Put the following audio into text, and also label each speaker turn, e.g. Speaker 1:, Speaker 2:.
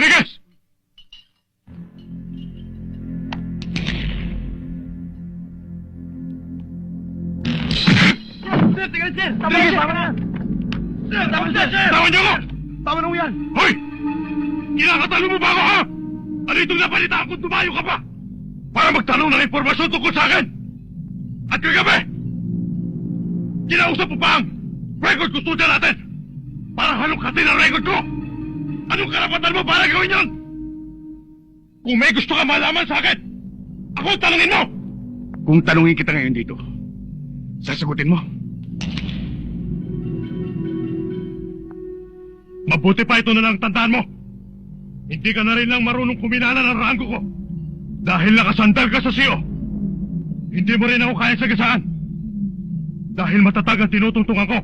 Speaker 1: Rodriguez!
Speaker 2: Sir, tingnan sir! Tama na, tama na! Sir, tama na, sir!
Speaker 1: Tama niyo ako!
Speaker 2: Tama na yan!
Speaker 1: Hoy! Kinakatalo mo ba ako, ha? Ano itong napalitaan kung tumayo ka pa? Para magtanong ng impormasyon tungkol sa akin! At kagabi, kinausap mo pa ang record custodian natin para halukatin ang record ko! Anong karapatan mo para gawin yun? Kung may gusto ka malaman sa akin, ako ang tanungin mo! Kung tanungin kita ngayon dito, sasagutin mo. Mabuti pa ito na lang tandaan mo. Hindi ka na rin lang marunong kuminana ng ranggo ko. Dahil nakasandal ka sa siyo. Hindi mo rin ako kaya sagasaan. Dahil matatag ang tinutungtungan ko.